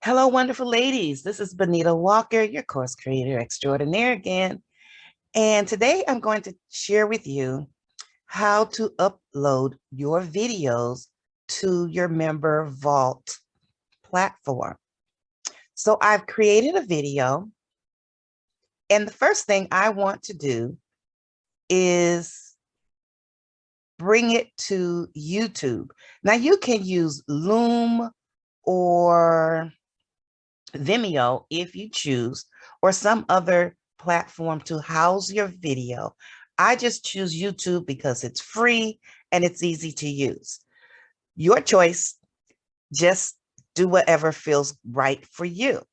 Hello, wonderful ladies. This is Benita Walker, your course creator extraordinaire again. And today I'm going to share with you how to upload your videos to your MemberVault platform. So I've created a video, and the first thing I want to do is bring it to YouTube. Now you can use Loom or Vimeo if you choose, or some other platform to house your video. I just choose YouTube because it's free and it's easy to use. Your choice, just do whatever feels right for you.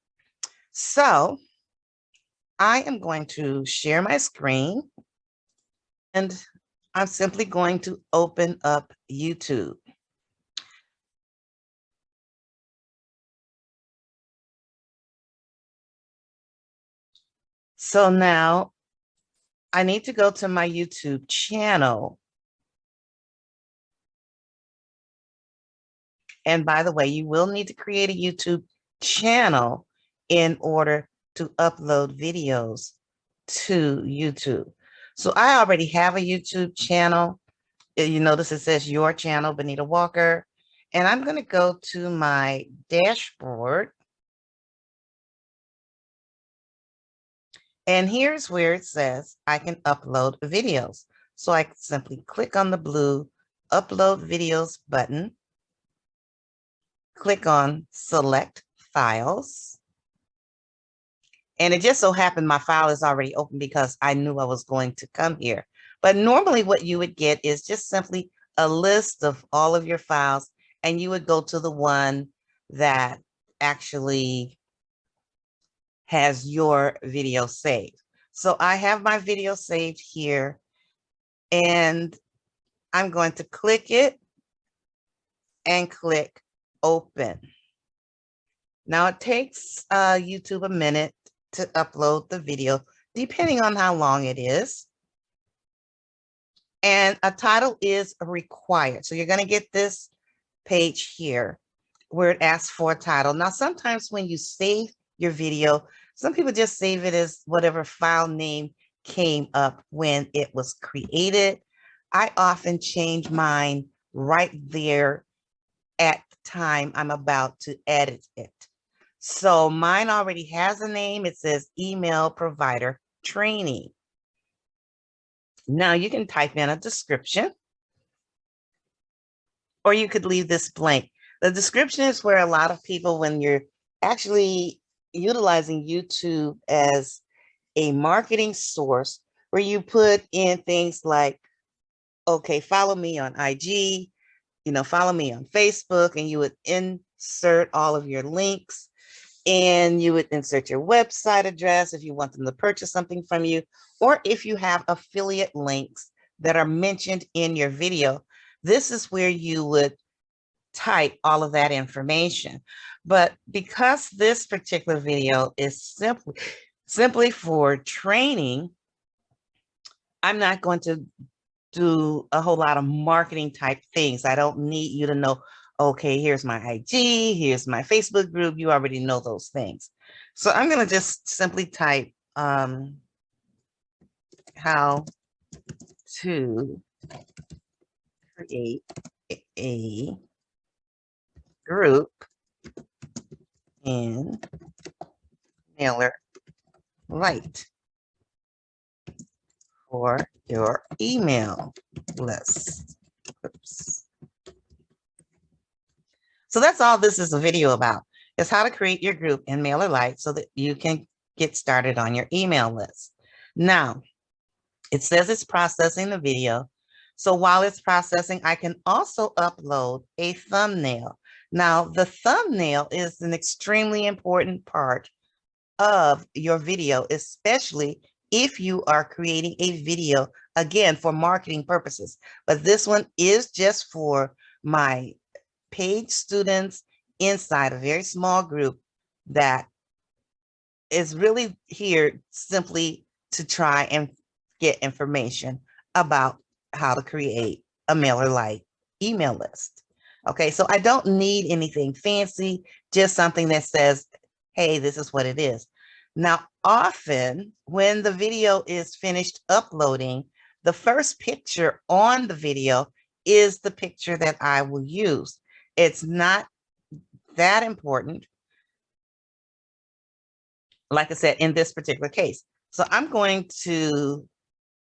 So I am going to share my screen and I'm simply going to open up YouTube. So now I need to go to my YouTube channel. And by the way, you will need to create a YouTube channel in order to upload videos to YouTube. So I already have a YouTube channel. You notice it says your channel, Benita Walker. And I'm going to go to my dashboard. And here's where it says I can upload videos. So I simply click on the blue Upload Videos button. Click on Select Files. And it just so happened my file is already open because I knew I was going to come here. But normally what you would get is just simply a list of all of your files, and you would go to the one that actually has your video saved. So I have my video saved here, and I'm going to click it and click Open. Now it takes YouTube a minute to upload the video, depending on how long it is. And a title is required. So you're going to get this page here where it asks for a title. Now, sometimes when you save your video, some people just save it as whatever file name came up when it was created. I often change mine right there at the time I'm about to edit it. So mine already has a name. It says Email Provider Training. Now you can type in a description, or you could leave this blank. The description is where a lot of people, when you're actually utilizing YouTube as a marketing source, where you put in things like, okay, follow me on IG, follow me on Facebook, and you would insert all of your links. And you would insert your website address if you want them to purchase something from you, or if you have affiliate links that are mentioned in your video. This is where you would type all of that information. But because this particular video is simply for training, I'm not going to do a whole lot of marketing type things. I don't need you to know, okay, here's my IG, here's my Facebook group. You already know those things. So I'm going to just simply type how to create a group in MailerLite for your email list. Oops. So that's all this is a video about, is how to create your group in MailerLite so that you can get started on your email list. Now, it says it's processing the video. So while it's processing, I can also upload a thumbnail. Now, the thumbnail is an extremely important part of your video, especially if you are creating a video, again, for marketing purposes. But this one is just for my paid students inside a very small group that is really here simply to try and get information about how to create a MailerLite email list. Okay, so I don't need anything fancy, just something that says, hey, this is what it is. Now, often when the video is finished uploading, the first picture on the video is the picture that I will use. It's not that important, like I said, in this particular case. So I'm going to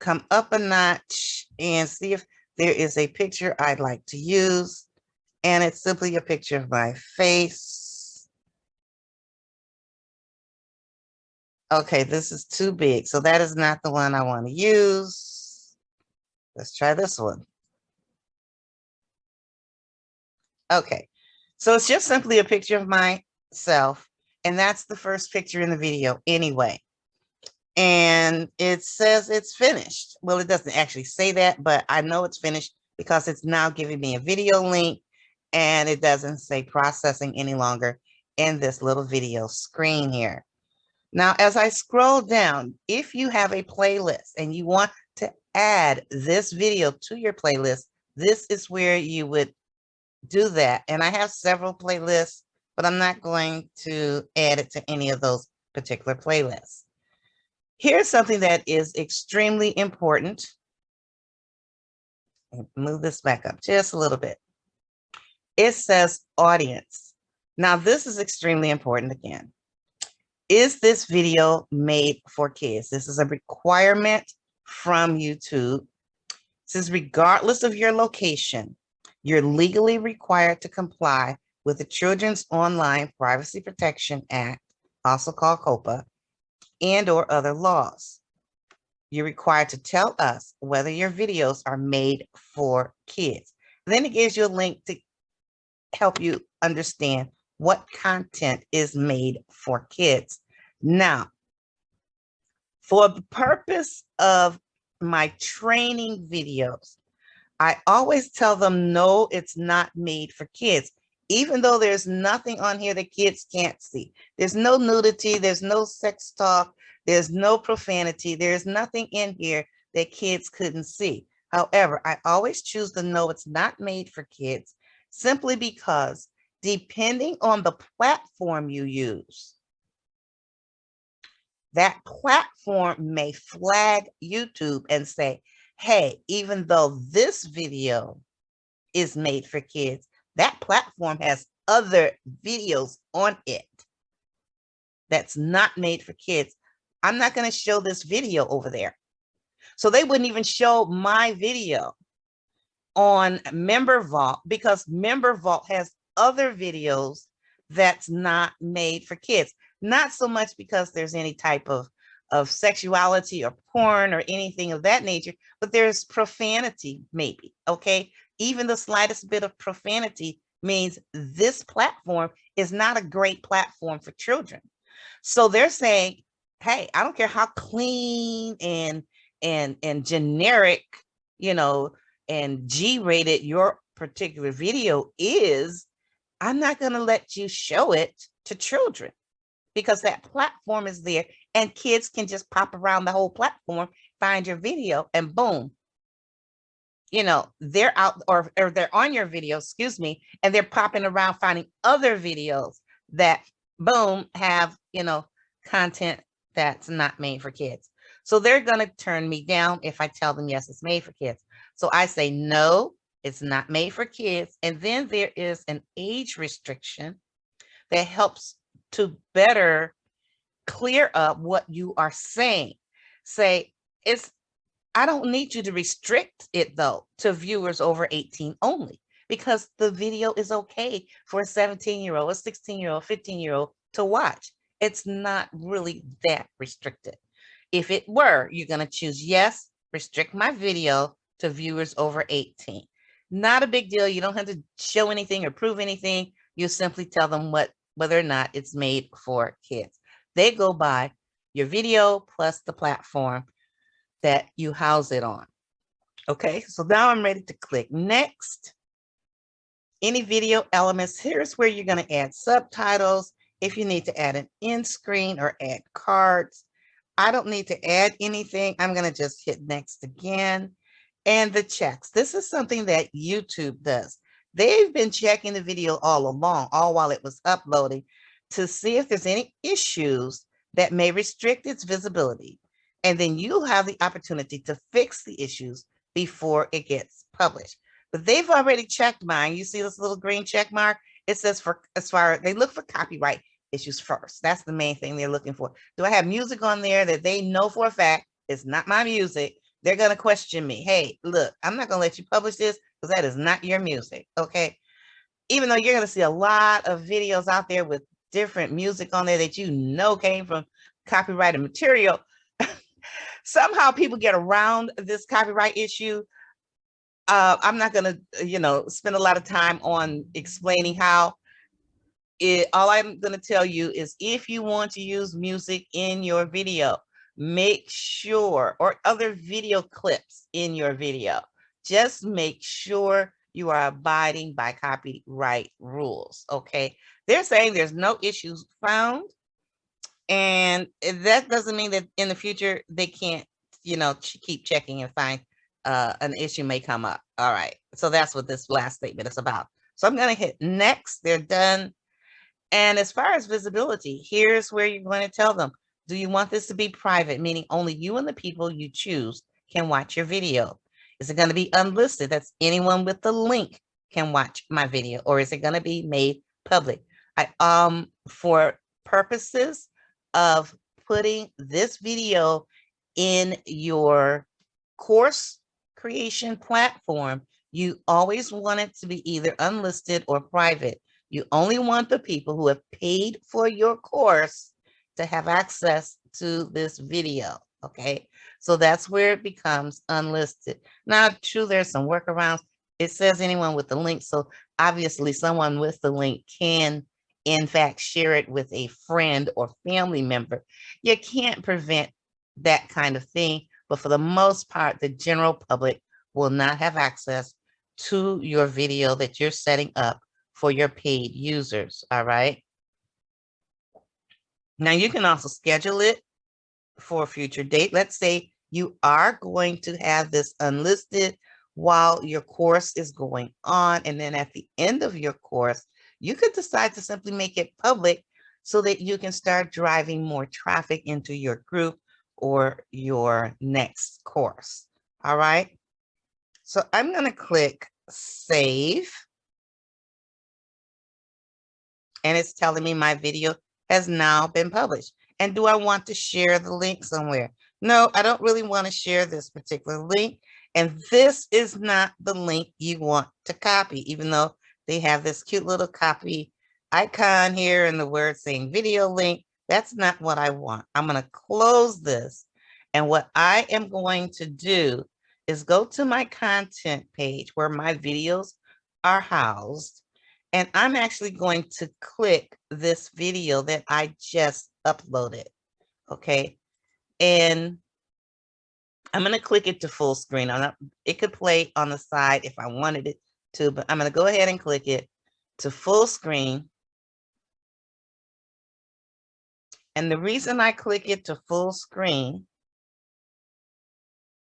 come up a notch and see if there is a picture I'd like to use. And it's simply a picture of my face. Okay, this is too big. So that is not the one I want to use. Let's try this one. Okay, so it's just simply a picture of myself. And that's the first picture in the video anyway. And it says it's finished. Well, it doesn't actually say that, but I know it's finished because it's now giving me a video link, and it doesn't say processing any longer in this little video screen here. Now, as I scroll down, if you have a playlist and you want to add this video to your playlist, this is where you would do that. And I have several playlists, but I'm not going to add it to any of those particular playlists. Here's something that is extremely important. Move this back up just a little bit. It says audience. Now, this is extremely important again. Is this video made for kids? This is a requirement from YouTube. It says, regardless of your location, you're legally required to comply with the Children's Online Privacy Protection Act, also called COPPA, and or other laws. You're required to tell us whether your videos are made for kids. Then it gives you a link to help you understand what content is made for kids. Now, for the purpose of my training videos, I always tell them, no, it's not made for kids, even though there's nothing on here that kids can't see. There's no nudity, there's no sex talk, there's no profanity, there's nothing in here that kids couldn't see. However, I always choose to know it's not made for kids simply because depending on the platform you use, that platform may flag YouTube and say, hey, even though this video is made for kids, that platform has other videos on it that's not made for kids. I'm not going to show this video over there. So they wouldn't even show my video on MemberVault because MemberVault has other videos that's not made for kids. Not so much because there's any type of sexuality or porn or anything of that nature, but there's profanity maybe, okay? Even the slightest bit of profanity means this platform is not a great platform for children. So they're saying, hey, I don't care how clean and generic, you know, and G-rated your particular video is, I'm not going to let you show it to children because that platform is there and kids can just pop around the whole platform, find your video, and boom, you know, they're out or they're on your video, excuse me, and they're popping around finding other videos that boom have, you know, content that's not made for kids. So they're going to turn me down if I tell them, yes, it's made for kids. So I say, no, it's not made for kids. And then there is an age restriction that helps to better clear up what you are saying. Say, I don't need you to restrict it though to viewers over 18 only, because the video is okay for a 17-year-old, a 16-year-old, 15-year-old to watch. It's not really that restricted. If it were, you're going to choose yes, restrict my video to viewers over 18. Not a big deal. You don't have to show anything or prove anything. You simply tell them whether or not it's made for kids. They go by your video plus the platform that you house it on. Okay, so now I'm ready to click next. Any video elements, here's where you're going to add subtitles. If you need to add an end screen or add cards. I don't need to add anything. I'm going to just hit next again. And the checks. This is something that YouTube does. They've been checking the video all along, all while it was uploading, to see if there's any issues that may restrict its visibility. And then you have the opportunity to fix the issues before it gets published. But they've already checked mine. You see this little green check mark? It says they look for copyright issues first. That's the main thing they're looking for. Do I have music on there that they know for a fact it's not my music? They're going to question me. Hey, look, I'm not going to let you publish this because that is not your music. Okay. Even though you're going to see a lot of videos out there with different music on there that you know came from copyrighted material, somehow people get around this copyright issue. I'm not going to, spend a lot of time on explaining how. All I'm going to tell you is if you want to use music in your video, make sure, or other video clips in your video, just make sure you are abiding by copyright rules. Okay. They're saying there's no issues found. And that doesn't mean that in the future they can't, keep checking and find an issue may come up. All right. So that's what this last statement is about. So I'm going to hit next. They're done. And as far as visibility, here's where you're going to tell them, do you want this to be private, meaning only you and the people you choose can watch your video? Is it going to be unlisted? That's anyone with the link can watch my video, or is it going to be made public? For purposes of putting this video in your course creation platform, you always want it to be either unlisted or private. You only want the people who have paid for your course to have access to this video, okay? So that's where it becomes unlisted. Now, true, there's some workarounds. It says anyone with the link, so obviously someone with the link can, in fact, share it with a friend or family member. You can't prevent that kind of thing, but for the most part, the general public will not have access to your video that you're setting up for your paid users. All right. Now you can also schedule it for a future date. Let's say you are going to have this unlisted while your course is going on. And then at the end of your course, you could decide to simply make it public so that you can start driving more traffic into your group or your next course. All right. So I'm going to click save. And it's telling me my video has now been published. And do I want to share the link somewhere? No, I don't really want to share this particular link. And this is not the link you want to copy, even though they have this cute little copy icon here and the word saying video link. That's not what I want. I'm going to close this. And what I am going to do is go to my content page where my videos are housed. And I'm actually going to click this video that I just uploaded, okay? And I'm going to click it to full screen. It could play on the side if I wanted it to, but I'm going to go ahead and click it to full screen. And the reason I click it to full screen,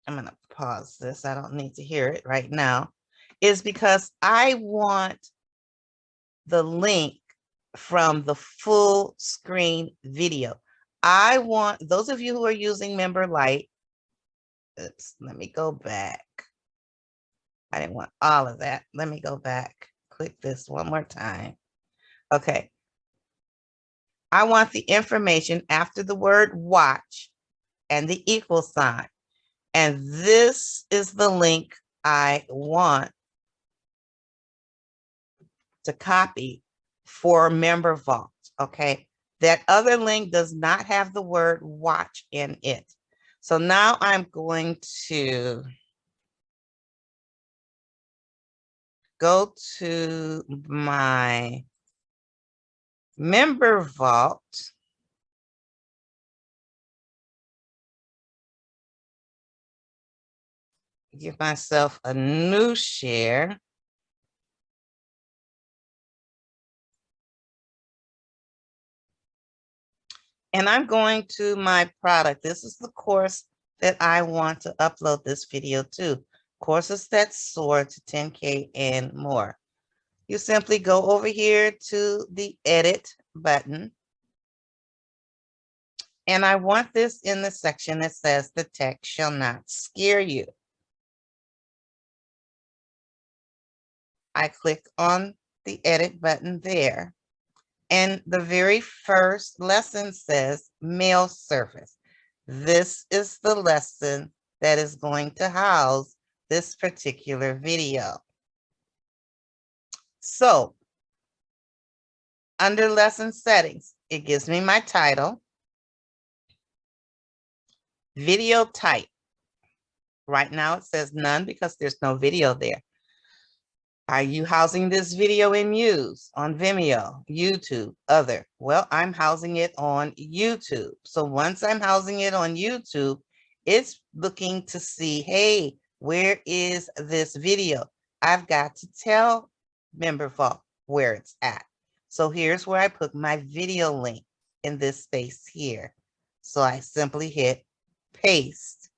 I'm going to pause this. I don't need to hear it right now, is because I want the link from the full screen video. I want those of you who are using MemberLite. Oops, let me go back. I didn't want all of that. Let me go back. Click this one more time. Okay. I want the information after the word watch and the equal sign. And this is the link I want to copy for MemberVault, okay? That other link does not have the word watch in it. So now I'm going to go to my MemberVault. Give myself a new share. And I'm going to my product. This is the course that I want to upload this video to. Courses that soar to 10K and more. you simply go over here to the edit button. And I want this in the section that says the text shall not scare you. I click on the edit button there. And the very first lesson says mail service. This is the lesson that is going to house this particular video. So under lesson settings, it gives me my title, video type. Right now it says none because there's no video there. Are you housing this video in Muse, on Vimeo, YouTube, other? Well, I'm housing it on YouTube. So once I'm housing it on YouTube, it's looking to see, hey, where is this video? I've got to tell MemberVault where it's at. So here's where I put my video link in this space here. So I simply hit paste.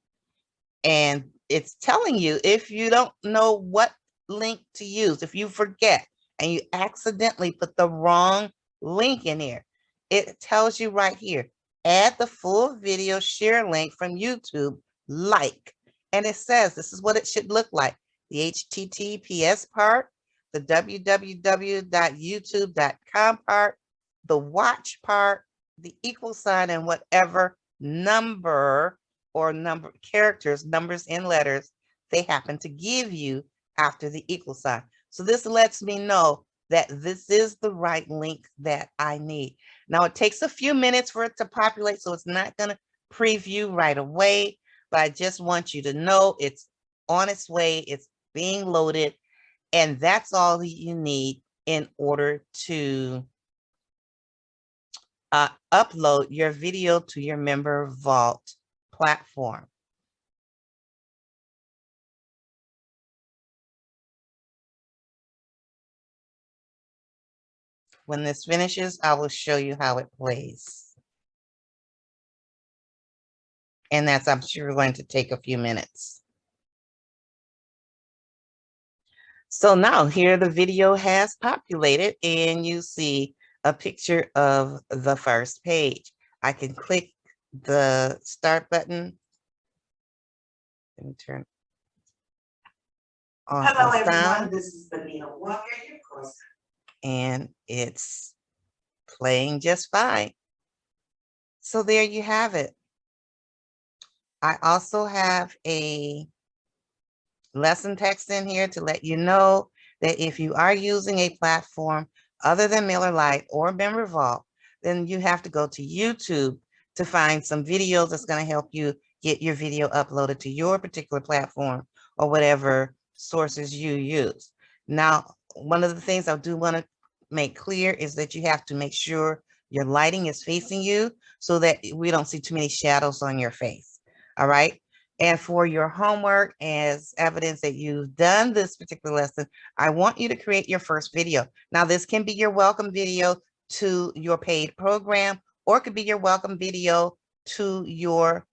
And it's telling you, if you don't know what link to use, if you forget and you accidentally put the wrong link in here, it tells you right here, add the full video share link from YouTube, like, and it says this is what it should look like. The HTTPS part, the www.youtube.com part, the watch part, the equal sign, and whatever number or number characters, numbers and letters they happen to give you after the equal sign. So this lets me know that this is the right link that I need. Now it takes a few minutes for it to populate, so it's not going to preview right away, but I just want you to know it's on its way, it's being loaded, and that's all that you need in order to upload your video to your MemberVault platform. When this finishes, I will show you how it plays. And that's, I'm sure, going to take a few minutes. So now here the video has populated and you see a picture of the first page. I can click the start button. Let me turn on Hello, the sound. everyone. This is Benita Walker, your course. And it's playing just fine. So there you have it. I also have a lesson text in here to let you know that if you are using a platform other than MailerLite or MemberVault, then you have to go to YouTube to find some videos that's going to help you get your video uploaded to your particular platform or whatever sources you use. Now, one of the things I do want to make clear is that you have to make sure your lighting is facing you so that we don't see too many shadows on your face. All right. And for your homework, as evidence that you've done this particular lesson, I want you to create your first video. Now, this can be your welcome video to your paid program, or it could be your welcome video to your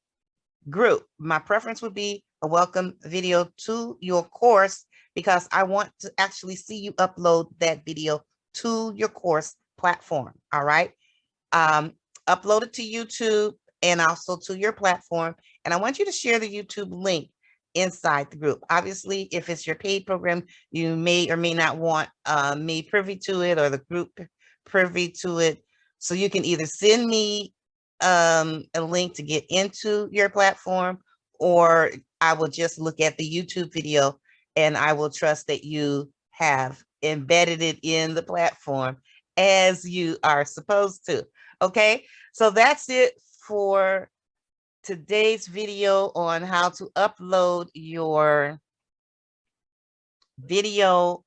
group. My preference would be a welcome video to your course because I want to actually see you upload that video to your course platform. All right. Upload it to YouTube and also to your platform. And I want you to share the YouTube link inside the group. Obviously, if it's your paid program, you may or may not want me privy to it or the group privy to it. So you can either send me a link to get into your platform, or I will just look at the YouTube video and I will trust that you have embedded it in the platform as you are supposed to. Okay, so that's it for today's video on how to upload your video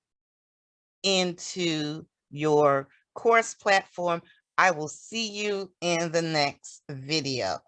into your course platform. I will see you in the next video.